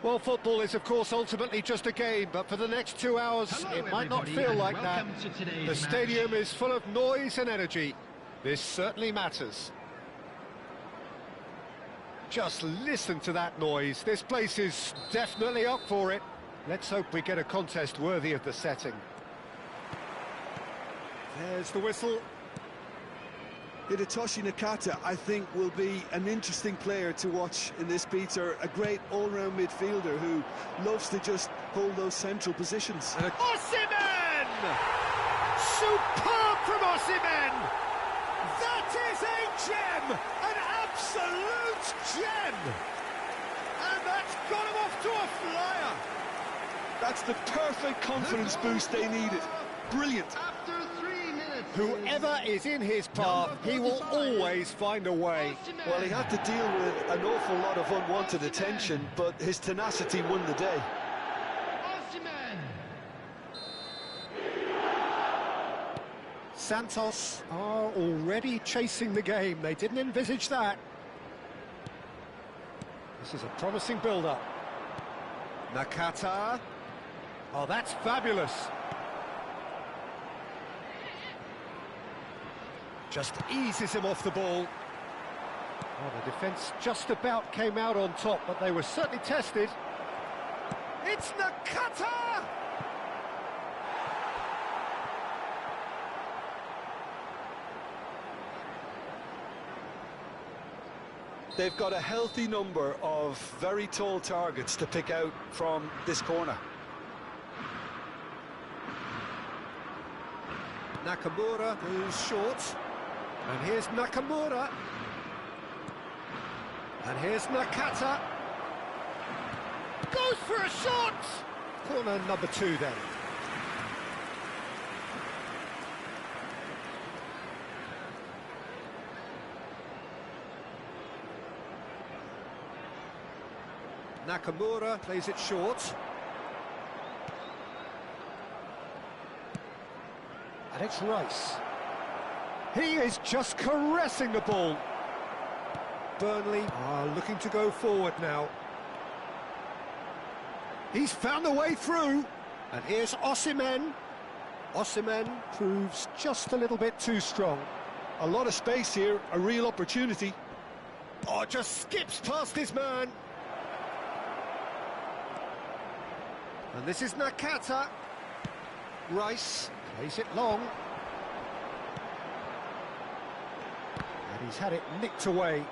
Well, football is, of course, ultimately just a game, but for the next 2 hours, it might not feel like that. The stadium is full of noise and energy. This certainly matters. Just listen to that noise. This place is definitely up for it. Let's hope we get a contest worthy of the setting. There's the whistle. Hidetoshi Nakata, I think, will be an interesting player to watch in this, Peter. A great all-round midfielder who loves to just hold those central positions. Osimhen! Superb from Osimhen! That is a gem! An absolute gem! And that's got him off to a flyer! That's the perfect confidence boost they needed. Brilliant. Whoever is in his path, he will always find a way. Well, he had to deal with an awful lot of unwanted attention, but his tenacity won the day. Santos are already chasing the game. They didn't envisage that. This is a promising build-up. Nakata. Oh, that's fabulous. Just eases him off the ball. Oh, the defence just about came out on top, but they were certainly tested. It's Nakata! They've got a healthy number of very tall targets to pick out from this corner. Nakamura goes short. And here's Nakamura. And here's Nakata. Goes for a shot! Corner number 2 then. Nakamura plays it short. And it's Rice. He is just caressing the ball. Burnley are looking to go forward now. He's found a way through. And here's Osimhen. Osimhen proves just a little bit too strong. A lot of space here, a real opportunity. Oh, just skips past his man. And this is Nakata. Rice plays it long. And he's had it nicked away.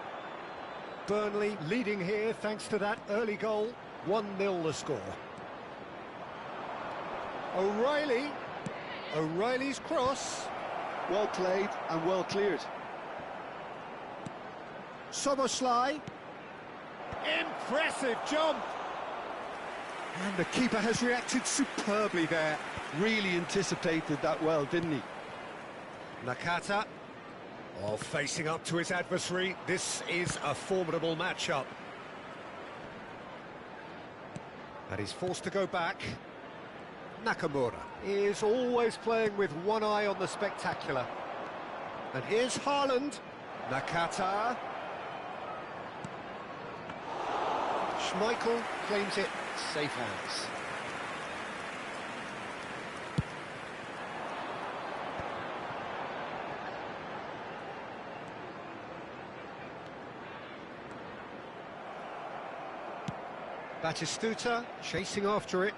Burnley leading here thanks to that early goal. 1-0 the score. O'Reilly. O'Reilly's cross. Well played and well cleared. Soboslai. Impressive jump. And the keeper has reacted superbly there. Really anticipated that well, didn't he? Nakata. Oh, facing up to his adversary. This is a formidable matchup. And he's forced to go back. Nakamura is always playing with one eye on the spectacular. And here's Haaland. Nakata. Schmeichel claims it. Safe hands. Batistuta chasing after it.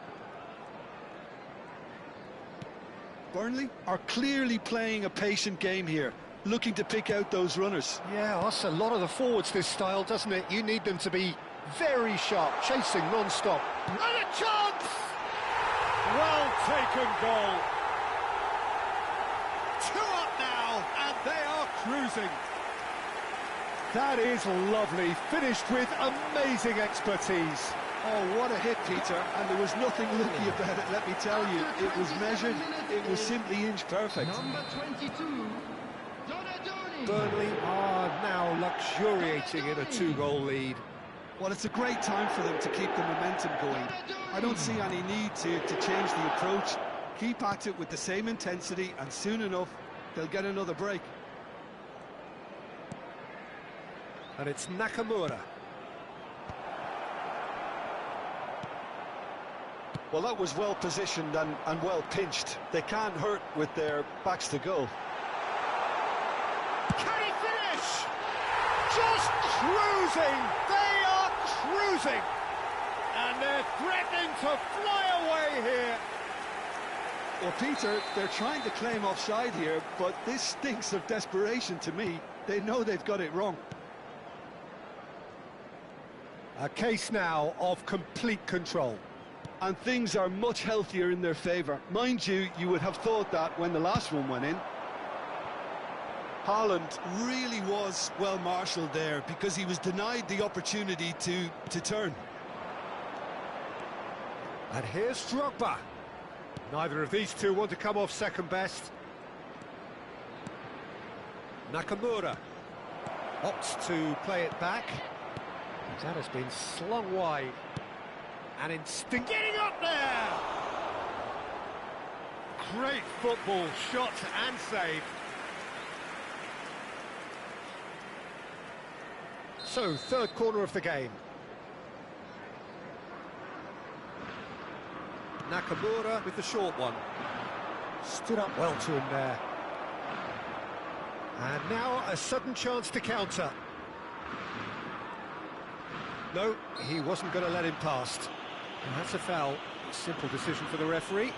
Burnley are clearly playing a patient game here, looking to pick out those runners. Yeah, that's a lot of the forwards, this style, doesn't it? You need them to be very sharp, chasing non-stop. And a chance! Well taken goal. 2 up now, and they are cruising. That is lovely, finished with amazing expertise. Oh, what a hit, Peter, and there was nothing lucky about it, let me tell you. It was measured, it was simply inch perfect. Number 22, Burnley are now luxuriating in a 2-goal lead. Well, it's a great time for them to keep the momentum going. I don't see any need to change the approach. Keep at it with the same intensity, and soon enough, they'll get another break. And it's Nakamura. Well, that was well positioned and well pinched. They can't hurt with their backs to goal. Can he finish? Just cruising! They are cruising! And they're threatening to fly away here. Well, Peter, they're trying to claim offside here, but this stinks of desperation to me. They know they've got it wrong. A case now of complete control. And things are much healthier in their favour. Mind you, you would have thought that when the last one went in. Haaland really was well marshalled there because he was denied the opportunity to turn. And here's Drogba. Neither of these two want to come off second best. Nakamura opts to play it back. That has been slung wide. And instinct getting up there! Great football, shot and save. So, third corner of the game. Nakamura with the short one. Stood up well to him there. And now a sudden chance to counter. No, he wasn't going to let him past. And that's a foul. Simple decision for the referee.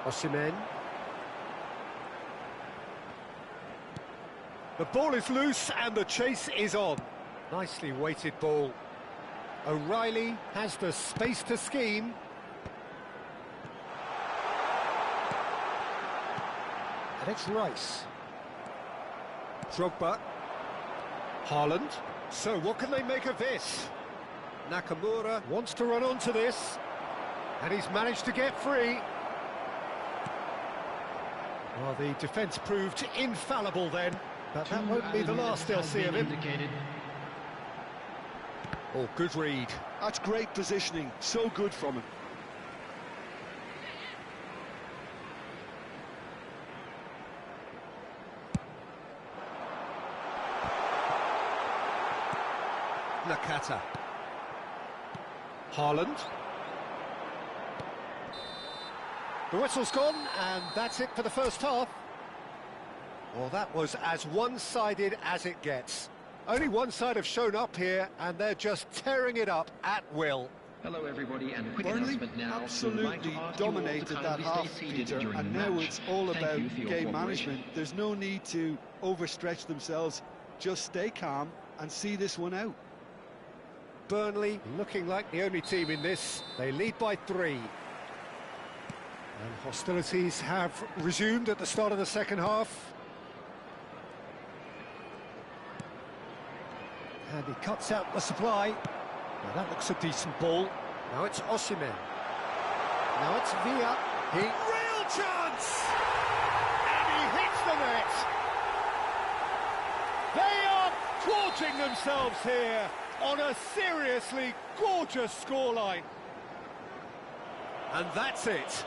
Osimhen. The ball is loose and the chase is on. Nicely weighted ball. O'Reilly has the space to scheme. And it's Rice. Drogba. Haaland. So what can they make of this? Nakamura wants to run onto this. And he's managed to get free. Well, the defence proved infallible then. But that won't be the last they'll see of him. Oh, good read. That's great positioning. So good from him. Nakata. Haaland. The whistle's gone, and that's it for the first half. Well, that was as one-sided as it gets. Only one side have shown up here, and they're just tearing it up at will. Hello, everybody, and a quick Burnley announcement now. absolutely dominated that half, Peter, and now it's all about game management. There's no need to overstretch themselves. Just stay calm and see this one out. Burnley looking like the only team in this. They lead by 3. And hostilities have resumed at the start of the second half. And he cuts out the supply. Now that looks a decent ball. Now it's Osimhen. Now it's Villa. Real chance! And he hits the net. They are gorging themselves here on a seriously gorgeous scoreline. And that's it.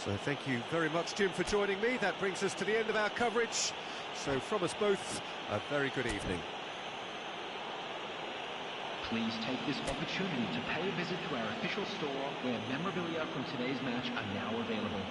So thank you very much, Jim, for joining me. That brings us to the end of our coverage. So from us both, a very good evening. Please take this opportunity to pay a visit to our official store where memorabilia from today's match are now available.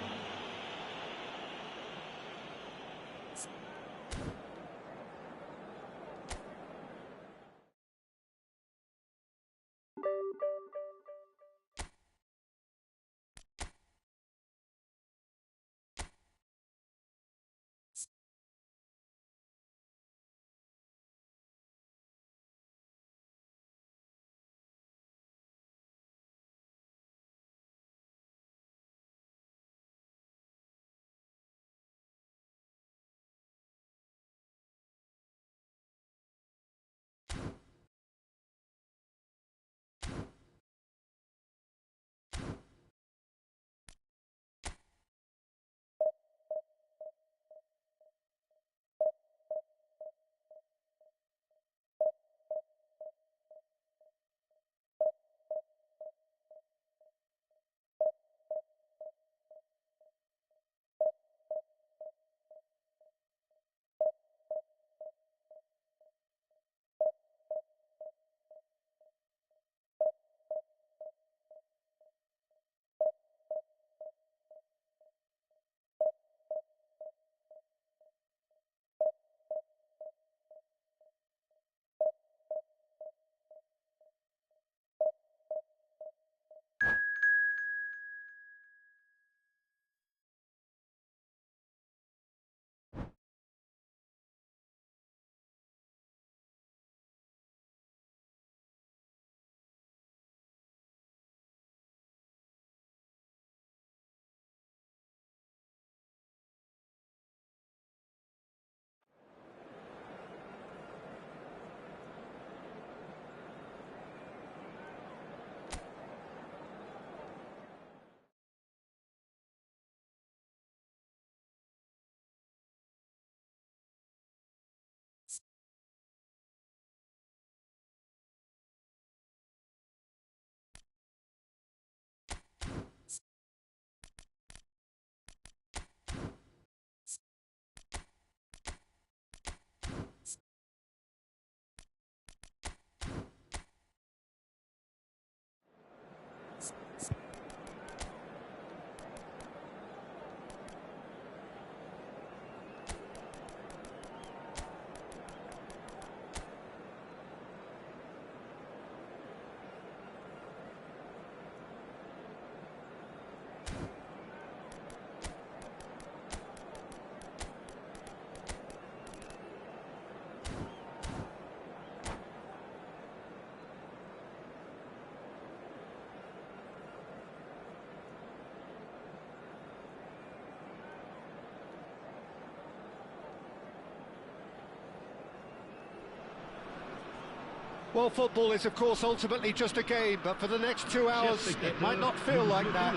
Well, football is, of course, ultimately just a game, but for the next 2 hours, it might not feel like that.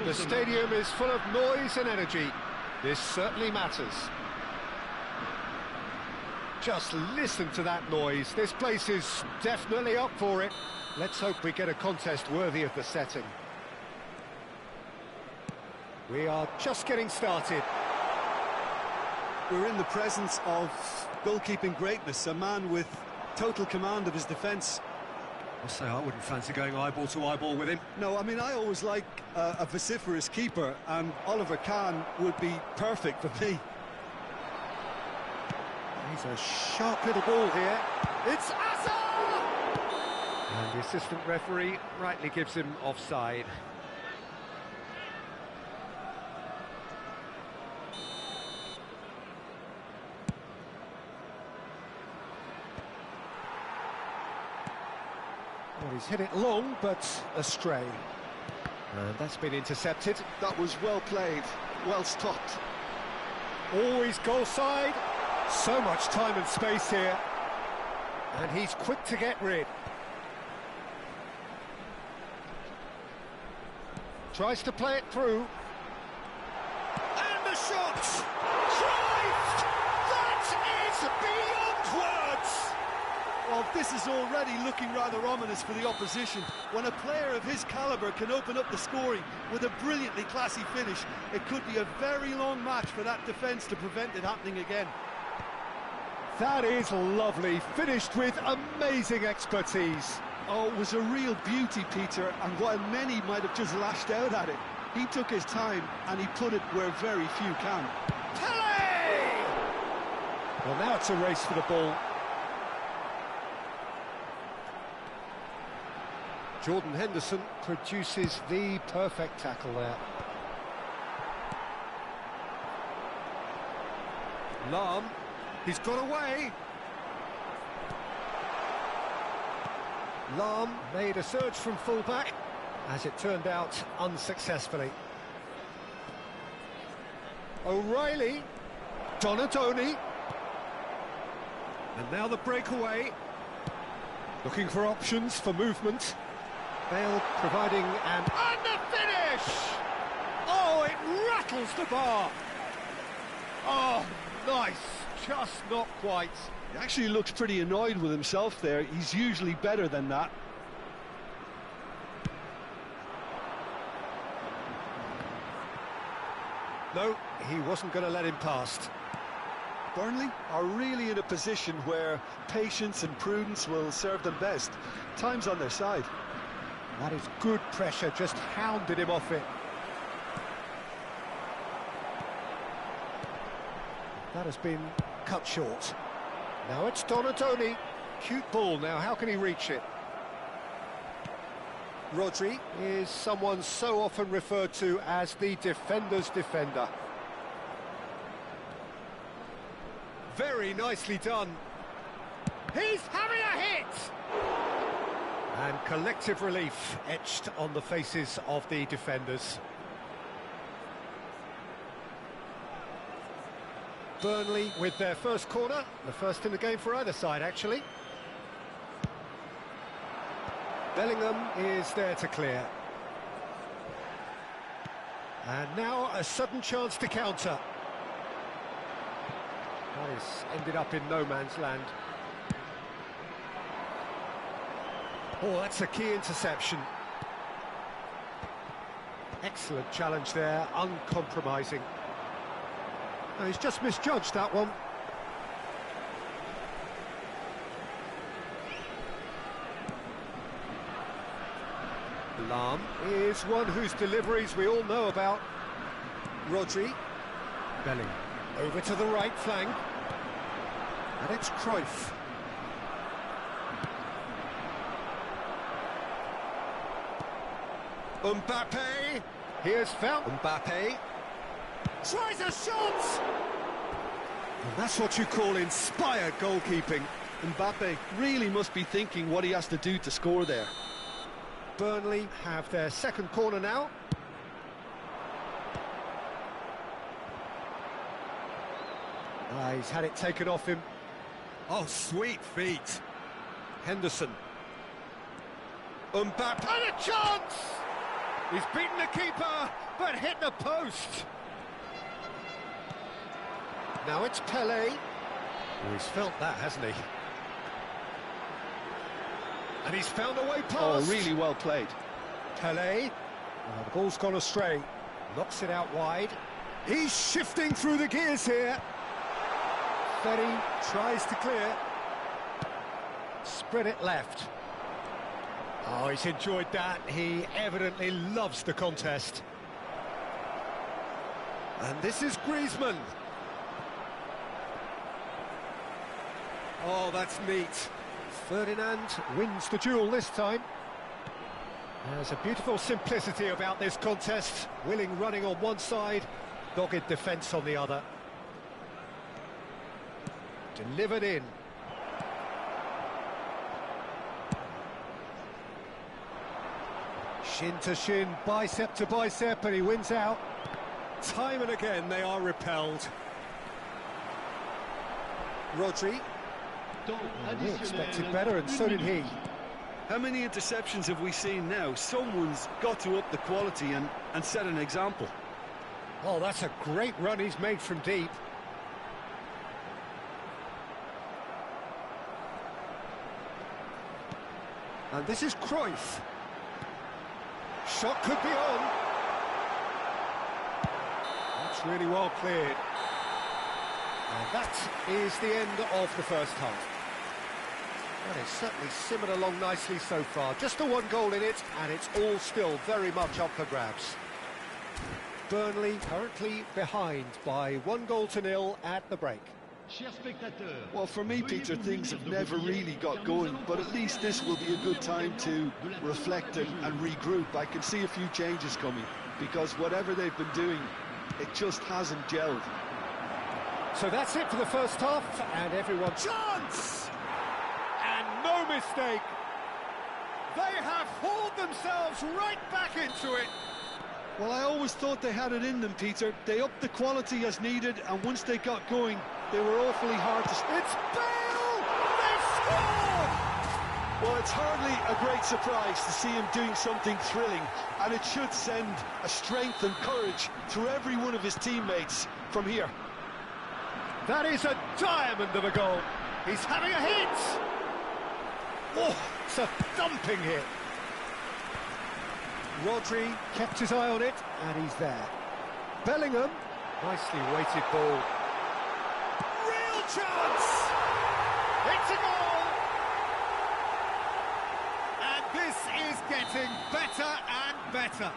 The stadium is full of noise and energy. This certainly matters. Just listen to that noise. This place is definitely up for it. Let's hope we get a contest worthy of the setting. We are just getting started. We're in the presence of goalkeeping greatness, a man with total command of his defence. I'll say I wouldn't fancy going eyeball to eyeball with him. No, I mean, I always like a vociferous keeper, and Oliver Kahn would be perfect for me. He's a sharp little ball here. It's Asa! And the assistant referee rightly gives him offside. Well, he's hit it long, but astray. And that's been intercepted. That was well played, well stopped. Always goal side. So much time and space here. And he's quick to get rid. Tries to play it through. And the shot! Drive! That is beyond words! Well, this is already looking rather ominous for the opposition. When a player of his calibre can open up the scoring with a brilliantly classy finish, it could be a very long match for that defence to prevent it happening again. That is lovely, finished with amazing expertise. Oh, it was a real beauty, Peter, and while many might have just lashed out at it, he took his time and he put it where very few can. Tele! Well, now it's a race for the ball. Jordan Henderson produces the perfect tackle there. Lahm, he's got away. Lahm made a surge from fullback, as it turned out unsuccessfully. O'Reilly, Donadoni, and now the breakaway. Looking for options for movement. Bale providing and the finish! Oh, it rattles the bar. Oh, nice, just not quite. He actually looks pretty annoyed with himself there. He's usually better than that. No, he wasn't going to let him past. Burnley are really in a position where patience and prudence will serve them best. Time's on their side. That is good pressure, just hounded him off it. That has been cut short. Now it's Donadoni. Cute ball now, how can he reach it? Rodri is someone so often referred to as the defender's defender. Very nicely done. He's having a hit! And collective relief etched on the faces of the defenders. Burnley with their first corner, the first in the game for either side, actually. Bellingham is there to clear. And now a sudden chance to counter. That has ended up in no man's land. Oh, that's a key interception. Excellent challenge there, uncompromising. No, he's just misjudged that one. Lahm is one whose deliveries we all know about. Rodri. Bellingham. Over to the right flank. And it's Cruyff. Mbappe. Here's found. Mbappe. Tries a shot! And that's what you call inspired goalkeeping. Mbappe really must be thinking what he has to do to score there. Burnley have their second corner now. He's had it taken off him. Oh, sweet feet. Henderson. Mbappe, and a chance! He's beaten the keeper, but hit the post. Now it's Pelé. Oh, he's felt that, hasn't he? And he's found a way past. Oh, really well played. Pelé. Oh, the ball's gone astray. Knocks it out wide. He's shifting through the gears here. Ferry tries to clear. Spread it left. Oh, he's enjoyed that. He evidently loves the contest. And this is Griezmann. Oh, that's neat. Ferdinand wins the duel this time. There's a beautiful simplicity about this contest. Willing running on one side, dogged defence on the other. Delivered in. Shin to shin, bicep to bicep, and he wins out. Time and again they are repelled. Rodri. We expected better, and so did he. How many interceptions have we seen now? Someone's got to up the quality and set an example. Oh, that's a great run he's made from deep. And this is Cruyff. Shot could be on. That's really well cleared. And that is the end of the first half. That is certainly simmered along nicely so far. Just the one goal in it, and it's all still very much up for grabs. Burnley currently behind by 1-0 at the break. Well, for me, Peter, things have never really got going, but at least this will be a good time to reflect and regroup. I can see a few changes coming, because whatever they've been doing, it just hasn't gelled. So that's it for the first half, and everyone... Chance! And no mistake. They have hauled themselves right back into it. Well, I always thought they had it in them, Peter. They upped the quality as needed, and once they got going, they were awfully hard to... It's Bale! They've scored! Well, it's hardly a great surprise to see him doing something thrilling, and it should send a strength and courage through every one of his teammates from here. That is a diamond of a goal. He's having a hit! Oh, it's a thumping hit. Rodri kept his eye on it, and he's there. Bellingham, nicely weighted ball. Real chance! It's a goal! And this is getting better and better.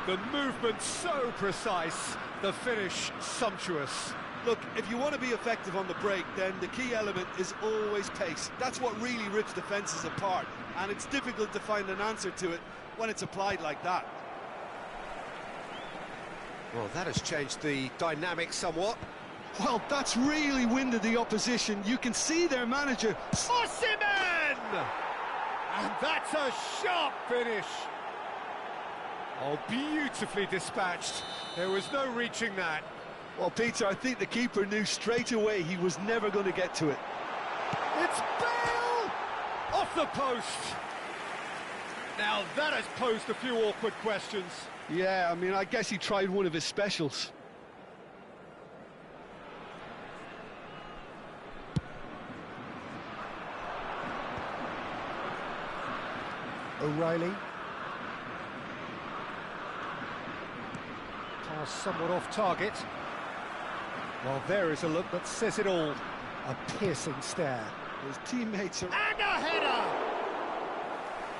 The movement so precise, the finish sumptuous. Look, if you want to be effective on the break, then the key element is always pace. That's what really rips defences apart, and it's difficult to find an answer to it when it's applied like that. Well, that has changed the dynamic somewhat. Well, that's really winded the opposition. You can see their manager... Osimhen! And that's a sharp finish. Oh, beautifully dispatched. There was no reaching that. Well, Peter, I think the keeper knew straight away he was never going to get to it. It's Bale! Off the post. Now, that has posed a few awkward questions. Yeah, I mean, I guess he tried one of his specials. O'Reilly. Pass somewhat off target. Well, there is a look that says it all. A piercing stare. His teammates are... And a header!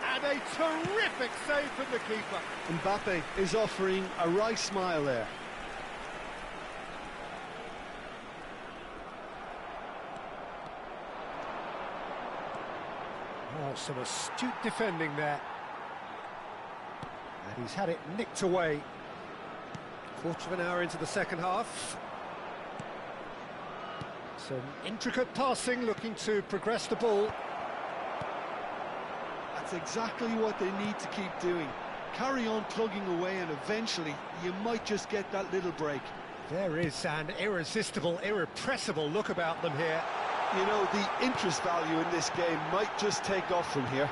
And a terrific save from the keeper. Mbappe is offering a wry smile there. Oh, some astute defending there. And he's had it nicked away. Quarter of an hour into the second half. Some intricate passing, looking to progress the ball. That's exactly what they need to keep doing. Carry on plugging away, and eventually you might just get that little break. There is an irresistible, irrepressible look about them here. You know, the interest value in this game might just take off from here.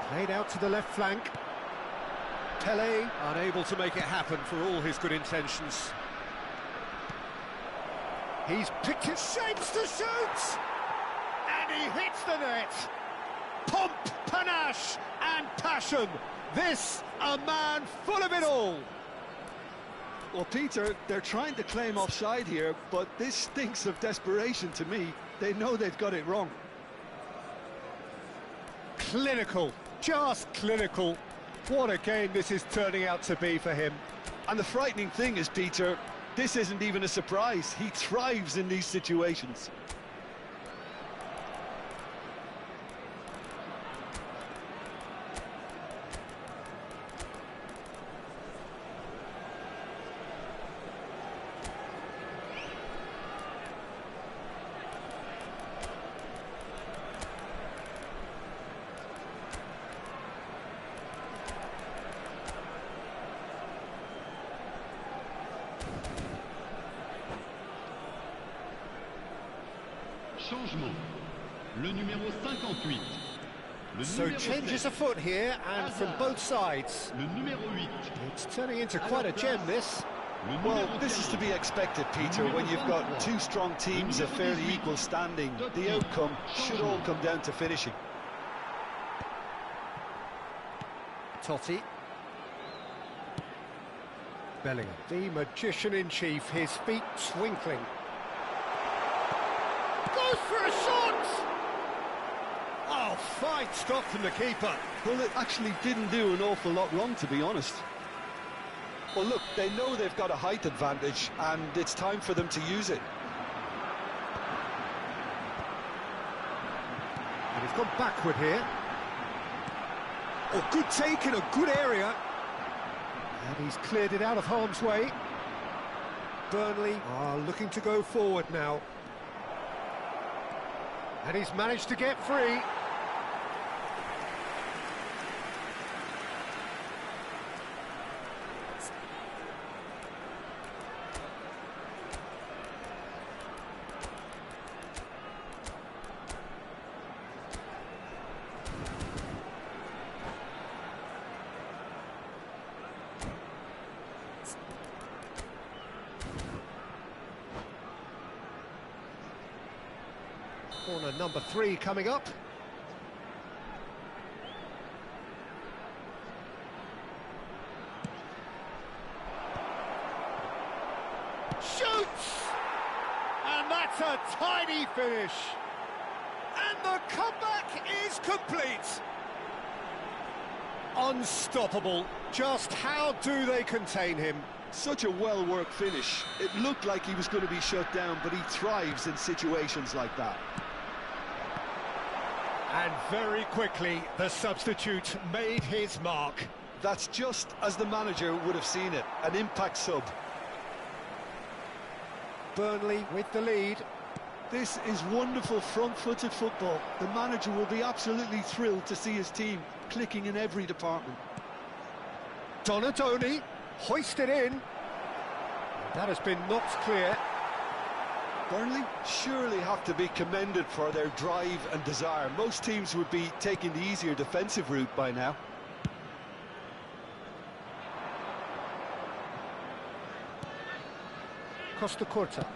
Played out to the left flank. Pele unable to make it happen for all his good intentions. He's picked his shapes to shoot! And he hits the net! Pomp, panache and passion. This, a man full of it all. Well, Peter, they're trying to claim offside here, but this stinks of desperation to me. They know they've got it wrong. Clinical, just clinical. What a game this is turning out to be for him. And the frightening thing is, Peter, this isn't even a surprise. He thrives in these situations. Changement. Le numéro 58. Le So numéro changes 7. afoot here, and from both sides. Le numéro 8. It's turning into quite a gem, this. Le Well, numéro this is to be 15. expected, Peter, when you've got two strong teams of fairly equal standing. The outcome should all come down to finishing. Totti. Bellingham. The magician-in-chief, his feet twinkling. Goes for a shot! Oh, fine stop from the keeper. Well, it actually didn't do an awful lot wrong, to be honest. Well, look, they know they've got a height advantage, and it's time for them to use it. And he's gone backward here. Oh, good take in a good area. And he's cleared it out of harm's way. Burnley are looking to go forward now. And he's managed to get free. Corner number 3 coming up. Shoots! And that's a tidy finish. And the comeback is complete. Unstoppable. Just how do they contain him? Such a well-worked finish. It looked like he was going to be shut down, but he thrives in situations like that. And very quickly, the substitute made his mark. That's just as the manager would have seen it, an impact sub. Burnley with the lead. This is wonderful front-footed football. The manager will be absolutely thrilled to see his team clicking in every department. Donatoni hoisted in. That has been knocked clear. Burnley surely have to be commended for their drive and desire. Most teams would be taking the easier defensive route by now. Costa Curta.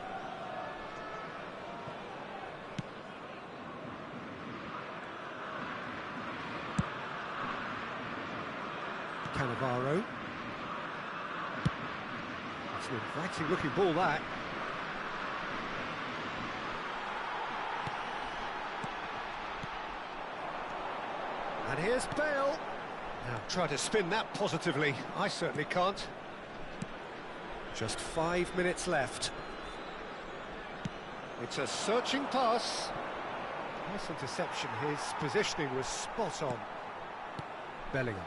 Cannavaro. It's an inviting looking ball, that. And here's Bale. Now try to spin that positively. I certainly can't. Just 5 minutes left. It's a searching pass. Nice interception. His positioning was spot on. Bellingham.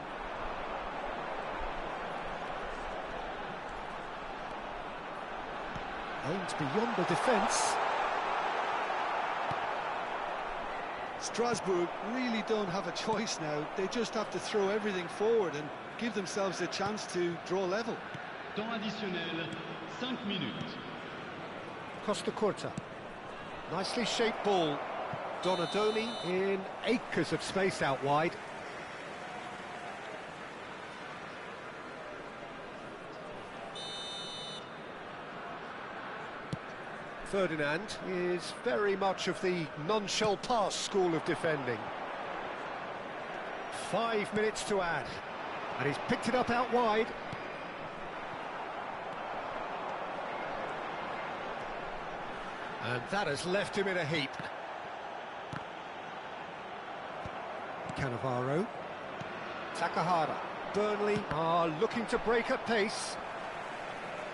Aimed beyond the defence. Strasbourg really don't have a choice now. They just have to throw everything forward, and give themselves a chance to draw level. Temps additionnel, 5 minutes. Costa Curta. Nicely shaped ball. Donadoni in acres of space out wide. Ferdinand is very much of the non-shall-pass school of defending. 5 minutes to add, and he's picked it up out wide. And that has left him in a heap. Cannavaro. Takahara. Burnley are looking to break at pace.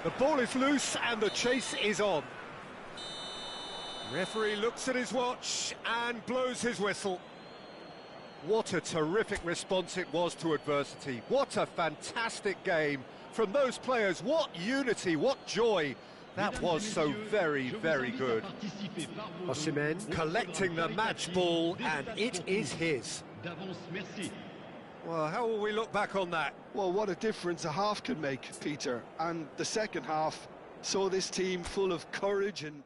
The ball is loose and the chase is on. Referee looks at his watch and blows his whistle. What a terrific response it was to adversity. What a fantastic game from those players. What unity, what joy. That was so very, very good. Osimhen collecting the match ball, and it is his. Well, how will we look back on that? Well, what a difference a half can make, Peter. And the second half saw this team full of courage and